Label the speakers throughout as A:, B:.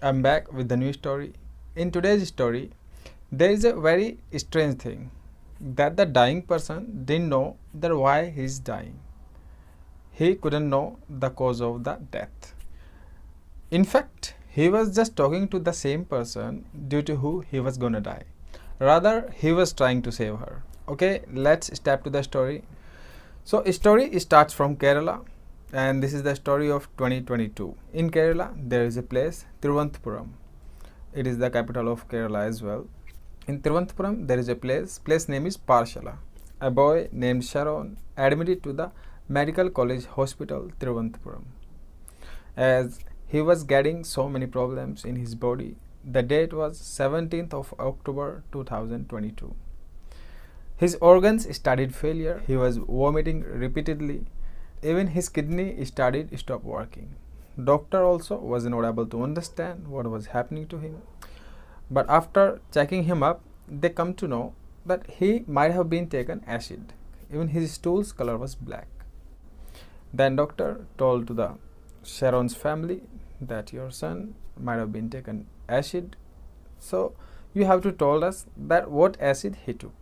A: I'm back with the new story. In today's story, there is a very strange thing that the dying person didn't know that why he's dying. He couldn't know the cause of the death. In fact, he was just talking to the same person due to who he was gonna die. Rather, he was trying to save her. Okay, let's step to the story. So, story starts from Kerala, and this is the story of 2022. In Kerala, there is a place Thiruvananthapuram. It is the capital of Kerala as well. In Thiruvananthapuram, there is a place name is Parshala. A boy named Sharon admitted to the Medical College Hospital Thiruvananthapuram as he was getting so many problems in his body. The date was 17th of October 2022. His organs started failure. He was vomiting repeatedly. Even his kidney started stop working. Doctor also was not able to understand what was happening to him. But after checking him up, they come to know that he might have been taken acid. Even his stool's color was black. Then doctor told to the Sharon's family that your son might have been taken acid. So you have to tell us that what acid he took.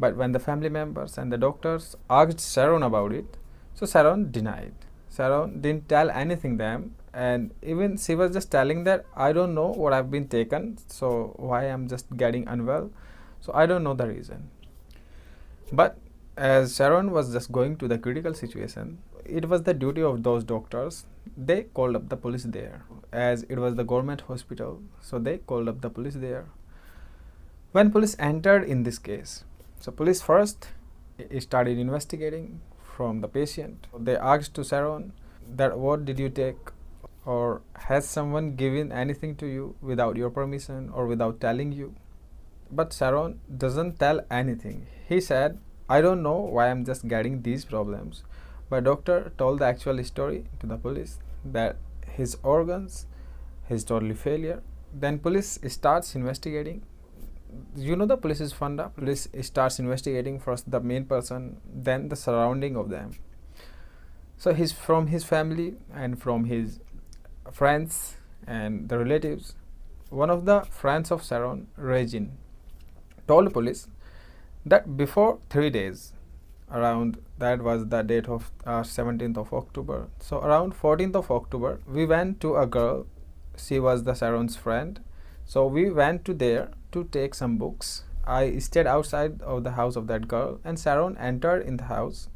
A: But when the family members and the doctors asked Sharon about it, so Sharon denied. Sharon didn't tell anything them, and even she was just telling that I don't know what I've been taken, so why I'm just getting unwell, so I don't know the reason. But as Sharon was just going to the critical situation, it was the duty of those doctors. They called up the police there, as it was the government hospital, so they called up the police there. When police entered in this case, so police first started investigating from the patient. They asked to Sharon that what did you take, or has someone given anything to you without your permission or without telling you? But Sharon doesn't tell anything. He said, I don't know why I'm just getting these problems. But doctor told the actual story to the police that his organs, his totally failure. Then police starts investigating. You know the police is funda. Police starts investigating first the main person, then the surrounding of them. So he's from his family and from his friends and the relatives. One of the friends of Sharon, Regine, told police that before 3 days, around that was the date of 17th of October. So around 14th of October, we went to a girl. She was the Sharon's friend. So we went to there to take some books. I stayed outside of the house of that girl, and Sharon entered in the house.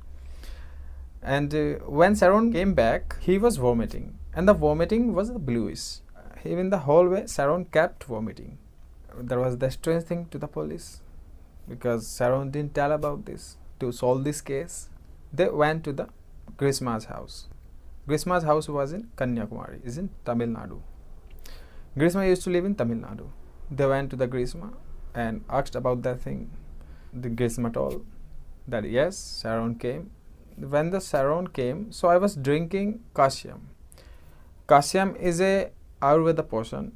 A: And when Sharon came back, he was vomiting, and the vomiting was bluish. Even the whole way, Sharon kept vomiting. There was the strange thing to the police, because Sharon didn't tell about this. To solve this case, they went to the Grishma's house. Grishma's house was in Kanyakumari, is in Tamil Nadu. Grishma used to live in Tamil Nadu. They went to the Grishma and asked about that thing. The Grishma told that yes, Sharon came. When the Sharon came, so I was drinking Kashyam. Kashyam is a Ayurveda potion,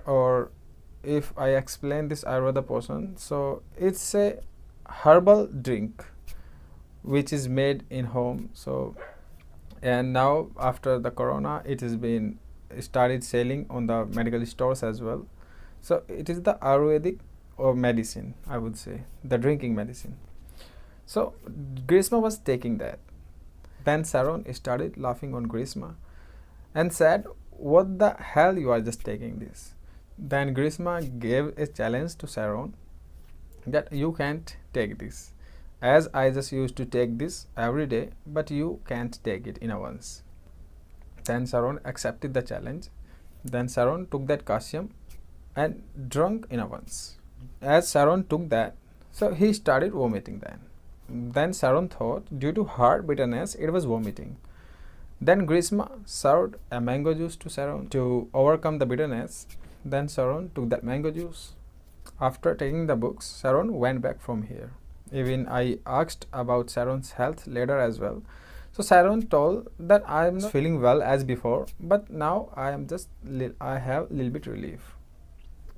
A: or if I explain this Ayurveda potion, so it's a herbal drink which is made in home. So, and now after the corona, it has been started selling on the medical stores as well. So it is the Ayurvedic or medicine, I would say, the drinking medicine. So Grishma was taking that. Then Sharon started laughing on Grishma and said, what the hell you are just taking this? Then Grishma gave a challenge to Sharon that you can't take this, as I just used to take this every day, but you can't take it in a once. Then Sharon accepted the challenge. Then Sharon took that Kashyam and drank in a once. As Sharon took that, so he started vomiting then. Then Sharon thought due to heart bitterness it was vomiting. Then Grishma served a mango juice to Sharon to overcome the bitterness. Then Sharon took that mango juice. After taking the books, Sharon went back from here. Even I asked about Sharon's health later as well. So Sharon told that I am not feeling well as before, but now I have a little bit relief.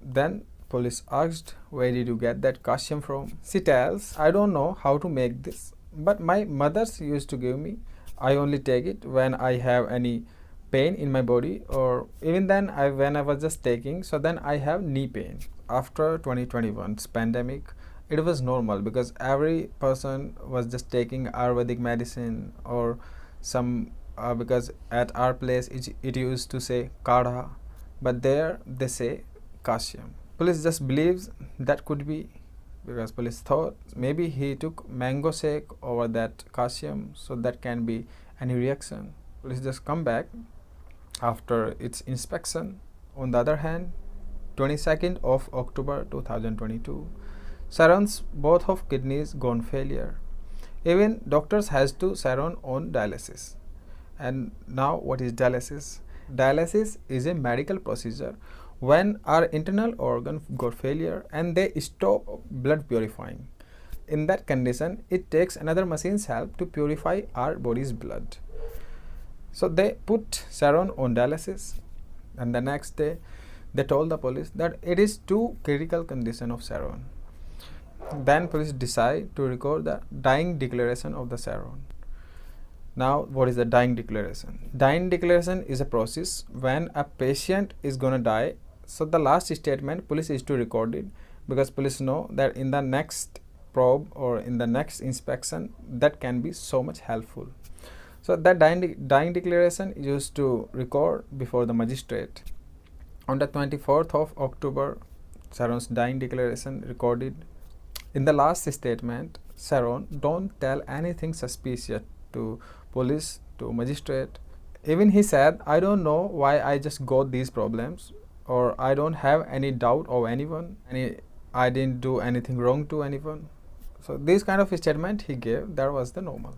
A: Then police asked, where did you get that Kashyam from? She tells, I don't know how to make this, but my mother's used to give me. I only take it when I have any pain in my body, or even then when I was just taking, so then I have knee pain. After 2021's pandemic, it was normal because every person was just taking Ayurvedic medicine or some because at our place it used to say kadha, but there they say kashyam. Police just believes that could be because police thought maybe he took mango shake over that kashyam, so that can be any reaction. Police just come back after its inspection. On the other hand, 22nd of October 2022, Sharon's both of kidneys gone failure. Even doctors has to Sharon on dialysis. And now what is dialysis? Dialysis is a medical procedure when our internal organ got failure and they stop blood purifying. In that condition, it takes another machine's help to purify our body's blood. So they put Sharon on dialysis, and the next day they told the police that it is too critical condition of Sharon. Then police decide to record the dying declaration of the Sharon. Now, what is the dying declaration? Dying declaration is a process when a patient is gonna die. So the last statement police is to record it because police know that in the next probe or in the next inspection that can be so much helpful. So that dying declaration is used to record before the magistrate. On the 24th of October, Sharon's dying declaration recorded. In the last statement, Sharon don't tell anything suspicious to police, to magistrate. Even he said, I don't know why I just got these problems, or I don't have any doubt of anyone, I didn't do anything wrong to anyone. So this kind of statement he gave, that was the normal.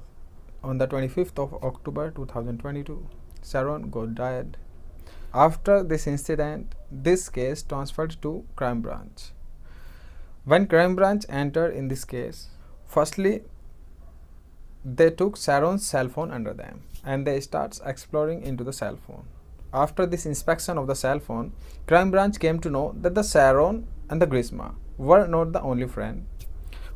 A: On the 25th of October 2022, Sharon got died. After this incident, this case transferred to crime branch. When crime branch entered in this case, firstly they took Sharon's cell phone under them and they starts exploring into the cell phone. After this inspection of the cell phone, crime branch came to know that the Sharon and the Grishma were not the only friend,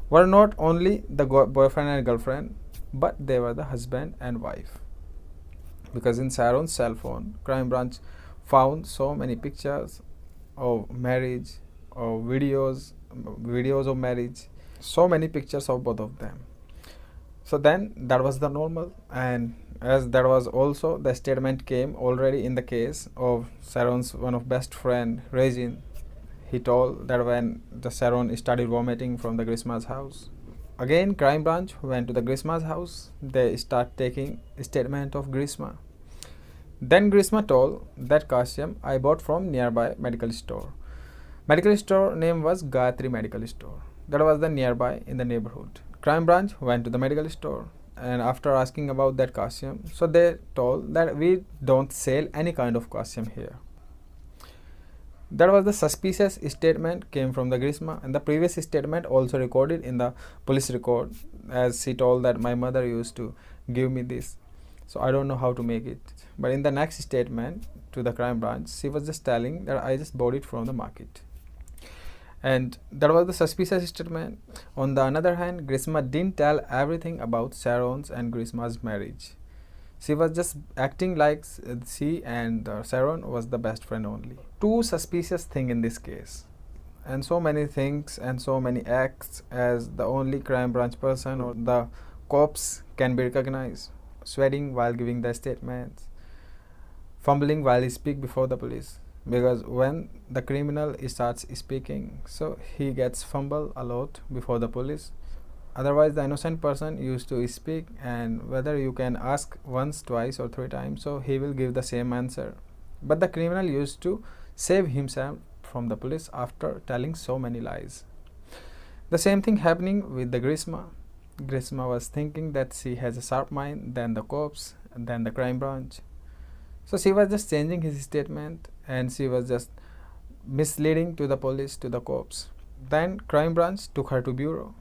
A: were not only the boyfriend and girlfriend, but they were the husband and wife. Because in Sharon's cell phone, crime branch found so many pictures of marriage, or videos of marriage, so many pictures of both of them. So then that was the normal, and as that was also the statement came already in the case of Sharon's one of best friend Regine. He told that when the Sharon started vomiting from the Grishma's house. Again crime branch went to the Grishma's house. They start taking statement of Grishma. Then Grishma told that Kashyam I bought from nearby medical store. Medical store name was Gayatri Medical Store. That was the nearby in the neighborhood. Crime branch went to the medical store and after asking about that Kashyam, so they told that we don't sell any kind of Kashyam here. That was the suspicious statement came from the Grishma, and the previous statement also recorded in the police record, as she told that my mother used to give me this, so I don't know how to make it. But in the next statement to the crime branch, she was just telling that I just bought it from the market. And that was the suspicious statement. On the other hand, Grishma didn't tell everything about Sharon's and Grishma's marriage. She was just acting like she and Sharon was the best friend only. Two suspicious things in this case, and so many things and so many acts as the only crime branch person or the cops can be recognized. Sweating while giving the statements, fumbling while he speaks before the police, because when the criminal starts speaking, so he gets fumble a lot before the police. Otherwise the innocent person used to speak, and whether you can ask once, twice or three times, so he will give the same answer. But the criminal used to save himself from the police after telling so many lies. The same thing happening with the Grishma. Grishma was thinking that she has a sharp mind than the cops and then the crime branch. So she was just changing his statement and she was just misleading to the police, to the cops. Then crime branch took her to bureau,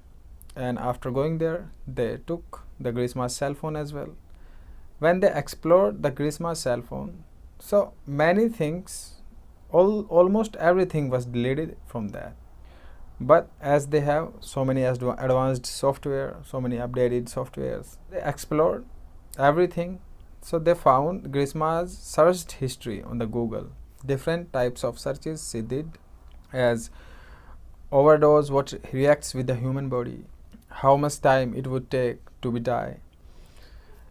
A: and after going there, they took the Grishma's cell phone as well. When they explored the Grishma's cell phone, so many things, almost everything was deleted from that. But as they have so many advanced software, so many updated softwares, they explored everything So they found Grishma's searched history on the Google. Different types of searches she did, as overdose, what reacts with the human body, how much time it would take to be die.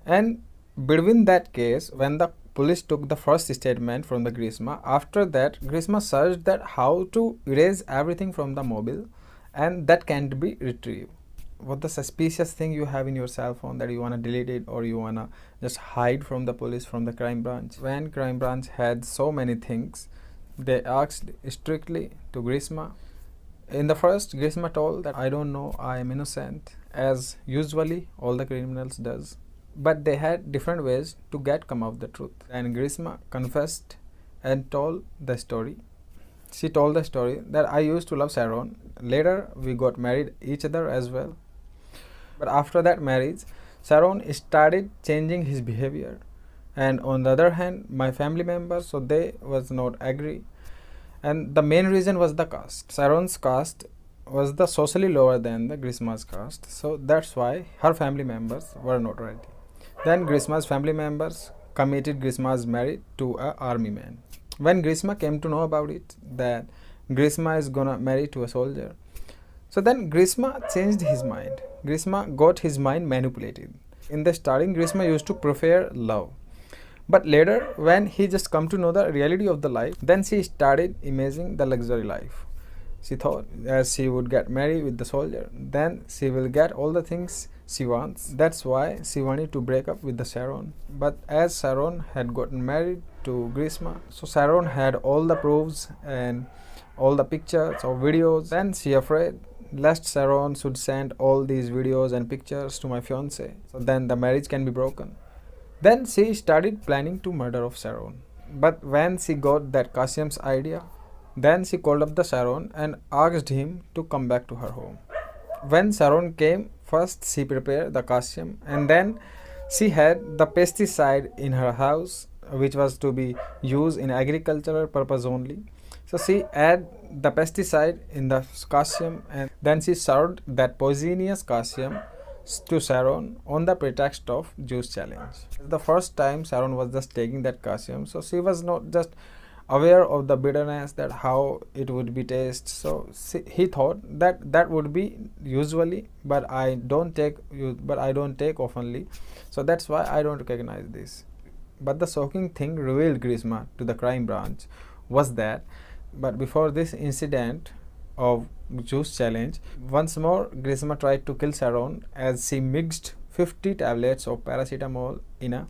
A: And between that case, when the police took the first statement from the Grishma, after that Grishma searched that how to erase everything from the mobile, and that can't be retrieved. What the suspicious thing you have in your cell phone that you wanna delete it, or you wanna just hide from the police, from the crime branch? When crime branch had so many things, they asked strictly to Grishma. In the first, Grishma told that I don't know, I am innocent, as usually all the criminals does. But they had different ways to come out the truth. And Grishma confessed and told the story. She told the story that I used to love Sharon. Later, we got married each other as well. But after that marriage, Sharon started changing his behavior. And on the other hand, my family members, so they was not agree. And the main reason was the caste. Sharon's caste was the socially lower than the Grishma's caste. So that's why her family members were not ready. Then Grishma's family members committed Grishma's marriage to a army man. When Grishma came to know about it, that Grishma is gonna marry to a soldier, so then Grishma changed his mind. Grishma got his mind manipulated. In the starting, Grishma used to prefer love. But later, when he just come to know the reality of the life, then she started imagining the luxury life. She thought as she would get married with the soldier, then she will get all the things she wants. That's why she wanted to break up with the Sharon. But as Sharon had gotten married to Grishma, so Sharon had all the proofs and all the pictures or videos. Then she afraid lest Sharon should send all these videos and pictures to my fiance, so then the marriage can be broken. Then she started planning to murder of Sharon. But when she got that Kasim's idea, then she called up the Sharon and asked him to come back to her home. When Sharon came, first she prepared the Kasim, and then she had the pesticide in her house, which was to be used in agricultural purpose only. So she add the pesticide in the Kasim, and then she served that poisonous Kasim to Sharon on the pretext of juice challenge. The first time Sharon was just taking that Kasim, so she was not just aware of the bitterness, that how it would be taste. So he thought that that would be usually, but I don't take oftenly. So that's why I don't recognize this. But the shocking thing revealed Grishma to the crime branch was that, but before this incident of juice challenge, once more Grishma tried to kill Sharon as she mixed 50 tablets of paracetamol in a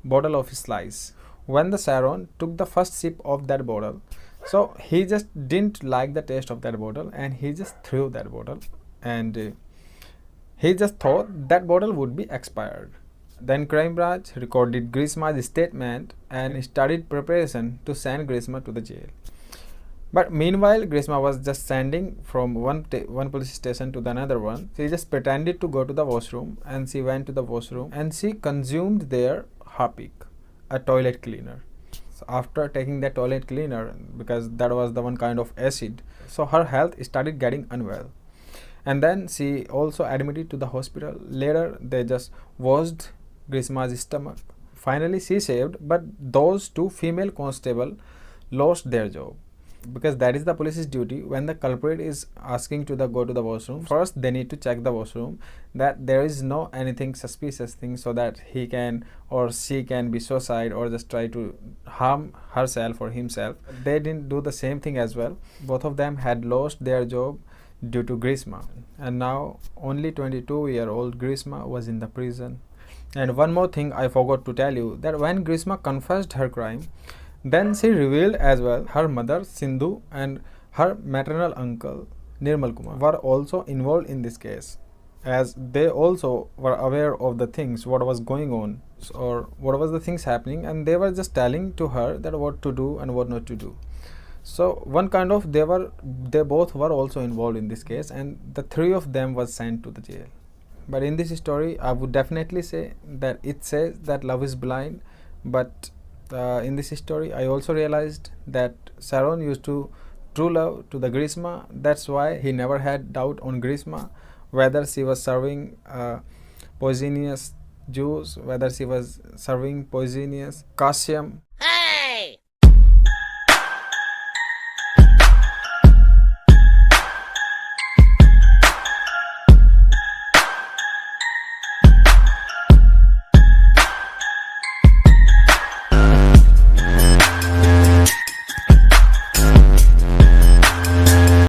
A: bottle of slice. When the Sharon took the first sip of that bottle, so he just didn't like the taste of that bottle, and he just threw that bottle, and he just thought that bottle would be expired. Then crime branch recorded Grishma's statement and started preparation to send Grishma to the jail. But meanwhile, Grishma was just standing from one police station to the another one. She just pretended to go to the washroom, and she went to the washroom and she consumed there Harpic, a toilet cleaner. So after taking that toilet cleaner, because that was the one kind of acid, so her health started getting unwell. And then she also admitted to the hospital. Later, they just washed Grishma's stomach. Finally, she saved, but those two female constables lost their job. Because that is the police's duty. When the culprit is asking to go to the washroom, first they need to check the washroom that there is no anything suspicious thing, so that he can or she can be suicide or just try to harm herself or himself. They didn't do the same thing as well. Both of them had lost their job due to Grishma, and now only 22-year-old Grishma was in the prison. And one more thing I forgot to tell you, that when Grishma confessed her crime, then she revealed as well her mother Sindhu and her maternal uncle Nirmal Kumar were also involved in this case, as they also were aware of the things what was going on or what was the things happening, and they were just telling to her that what to do and what not to do. So one kind of they both were also involved in this case, and the three of them was sent to the jail. But in this story, I would definitely say that it says that love is blind, but in this story, I also realized that Sharon used to true love to the Grishma. That's why he never had doubt on Grishma whether she was serving poisonous juice, whether she was serving poisonous calcium